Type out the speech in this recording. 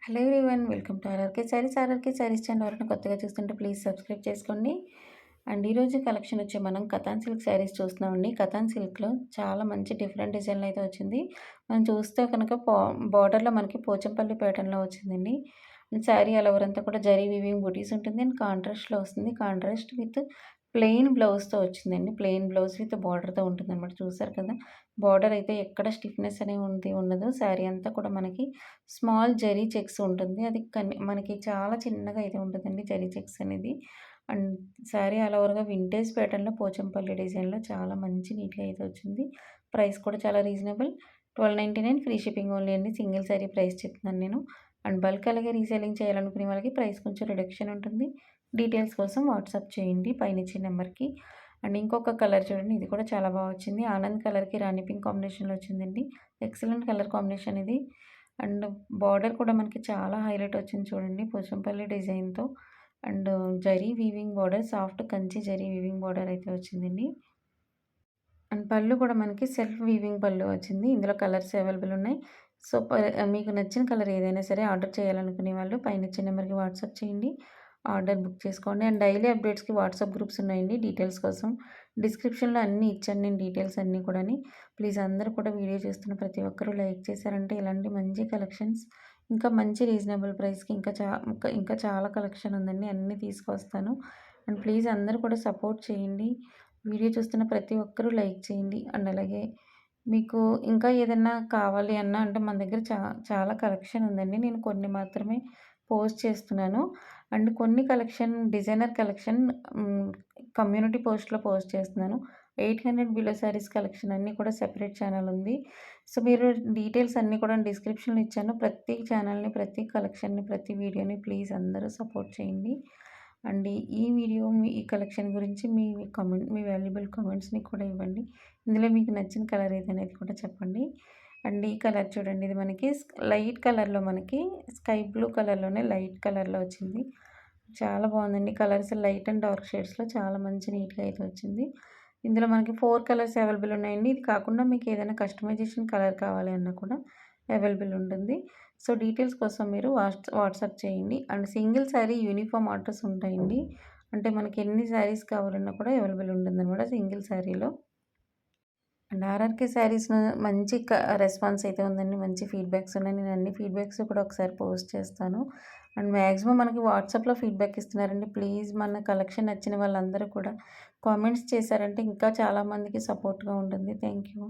Hello everyone, welcome to RRK saris. RRK saris channel ఎవరైనా కొత్తగా చూస్తుంటే ప్లీజ్ సబ్స్క్రైబ్ చేసుకోండి. అండ్ ఈరోజు కలెక్షన్ వచ్చి మనం కథాన్ సిల్క్ శారీస్ చూస్తున్నామండి. కథాన్ సిల్క్‌లో చాలా మంచి డిఫరెంట్ డిజైన్‌లో అయితే వచ్చింది. మనం చూస్తే కనుక బార్డర్‌లో మనకి పోచంపల్లి ప్యాటర్న్‌లో వచ్చిందండి. అండ్ శారీ ఆల్ ఓవర్ అంతా కూడా జరీ వీవింగ్ బూటీస్ ఉంటుంది. అండ్ కాంట్రాస్ట్‌లో వస్తుంది. కాంట్రాస్ట్ విత్ ప్లెయిన్ బ్లౌజ్‌తో వచ్చిందండి. ప్లెయిన్ బ్లౌజ్ విత్ బార్డర్‌తో ఉంటుందన్నమాట. చూసారు కదా! బార్డర్ అయితే ఎక్కడ స్టిఫ్‌నెస్ అనేది ఉండదు. శారీ అంతా కూడా మనకి స్మాల్ జరీ చెక్స్ ఉంటుంది. అది మనకి చాలా చిన్నగా అయితే ఉంటుందండి జరీ చెక్స్ అనేది. అండ్ శారీ ఆల్ ఓవర్‌గా వింటేజ్ ప్యాటర్న్‌లో పోచంపల్లి డిజైన్‌లో చాలా మంచి నీట్‌గా అయితే వచ్చింది. ప్రైస్ కూడా చాలా రీజనబుల్. 1299 ఫ్రీ షిప్పింగ్ ఓన్లీ అండి. సింగిల్ శారీ ప్రైస్ చెప్తున్నాను నేను. అండ్ బల్క్ అలాగే రీసేలింగ్ చేయాలనుకునే వాళ్ళకి ప్రైస్ కొంచెం రిడక్షన్ ఉంటుంది. డీటెయిల్స్ కోసం వాట్సాప్ చేయండి పైనిచ్చే నెంబర్‌కి. అండ్ ఇంకొక కలర్ చూడండి, ఇది కూడా చాలా బాగా వచ్చింది. ఆనంద్ కలర్‌కి రాణి పింక్ కాంబినేషన్‌లో వచ్చిందండి. ఎక్సలెంట్ కలర్ కాంబినేషన్ ఇది. అండ్ బార్డర్ కూడా మనకి చాలా హైలైట్ వచ్చింది చూడండి పోచంపల్లి డిజైన్‌తో. And zari weaving border, soft Kanchi zari weaving border అయితే వచ్చిందండి. అండ్ పళ్ళు కూడా మనకి సెల్ఫ్ వీవింగ్ పళ్ళు వచ్చింది. ఇందులో కలర్స్ అవైలబుల్ ఉన్నాయి. సో, మీకు నచ్చిన కలర్ ఏదైనా సరే ఆర్డర్ చేయాలనుకునే వాళ్ళు పైనిచ్చే నెంబర్‌కి వాట్సాప్ చేయండి. ఆర్డర్ బుక్ చేసుకోండి. అండ్ డైలీ అప్డేట్స్‌కి వాట్సాప్ గ్రూప్స్ ఉన్నాయండి. డీటెయిల్స్ కోసం డిస్క్రిప్షన్‌లో అన్నీ ఇచ్చాను నేను, డీటెయిల్స్ అన్నీ కూడాని. ప్లీజ్ అందరూ కూడా వీడియో చూస్తున్న ప్రతి ఒక్కరూ లైక్ చేశారంటే ఇలాంటి మంచి కలెక్షన్స్ ఇంకా మంచి రీజనబుల్ ప్రైస్‌కి ఇంకా చాలా కలెక్షన్ ఉందండి. అన్నీ తీసుకొస్తాను. అండ్ ప్లీజ్ అందరూ కూడా సపోర్ట్ చేయండి. వీడియో చూస్తున్న ప్రతి ఒక్కరూ లైక్ చేయండి. అండ్ అలాగే మీకు ఇంకా ఏదన్నా కావాలి అన్నా అంటే మన దగ్గర చాలా కలెక్షన్ ఉందండి. నేను కొన్ని మాత్రమే పోస్ట్ చేస్తున్నాను. అండ్ కొన్ని డిజైనర్ కలెక్షన్ హ్మ్, కమ్యూనిటీ పోస్ట్‌లో పోస్ట్ చేస్తున్నాను. 800 బిలో శారీస్ కలెక్షన్ అన్నీ కూడా సెపరేట్ ఛానెల్ ఉంది. సో, మీరు డీటెయిల్స్ అన్నీ కూడా డిస్క్రిప్షన్‌లో ఇచ్చాను. ప్రతి ఛానెల్‌ని, ప్రతి కలెక్షన్‌ని, ప్రతి వీడియోని ప్లీజ్ అందరూ సపోర్ట్ చేయండి. అండ్ ఈ వీడియో ఈ కలెక్షన్ గురించి మీ వాల్యుబుల్ కామెంట్స్‌ని కూడా ఇవ్వండి. ఇందులో మీకు నచ్చిన కలర్ ఏదనేది కూడా చెప్పండి. అండ్ ఈ కలర్ చూడండి, ఇది మనకి లైట్ కలర్‌లో మనకి స్కై బ్లూ కలర్‌లోనే లైట్ కలర్‌లో వచ్చింది. చాలా బాగుందండి. కలర్స్ లైట్ అండ్ డార్క్ షేడ్స్‌లో చాలా మంచి నీట్‌గా అయితే వచ్చింది. ఇందులో మనకి 4 కలర్స్ అవైలబుల్ ఉన్నాయండి. ఇది కాకుండా మీకు ఏదైనా కస్టమైజేషన్ కలర్ కావాలి అన్నా కూడా అవైలబుల్ ఉంటుంది. సో, డీటెయిల్స్ కోసం మీరు వాట్సాప్ చేయండి. And single sari uniform orders ఉంటాయండి. అంటే మనకి ఎన్ని శారీస్ కావాలన్నా కూడా అవైలబుల్ ఉంటుందన్నమాట సింగిల్ శారీలో. అండ్ ఆర్ఆర్‌కే శారీస్ మంచి రెస్పాన్స్ అయితే ఉందండి. మంచి ఫీడ్‌బ్యాక్స్ ఉన్నాయి. నేను అన్ని ఫీడ్‌బ్యాక్స్ కూడా ఒకసారి పోస్ట్ చేస్తాను. అండ్ మాక్సిమం మనకి వాట్సాప్‌లో ఫీడ్‌బ్యాక్ ఇస్తున్నారండి. ప్లీజ్ మన కలెక్షన్ నచ్చిన వాళ్ళందరూ కూడా కామెంట్స్ చేశారంటే ఇంకా చాలామందికి సపోర్ట్‌గా ఉంటుంది. Thank you.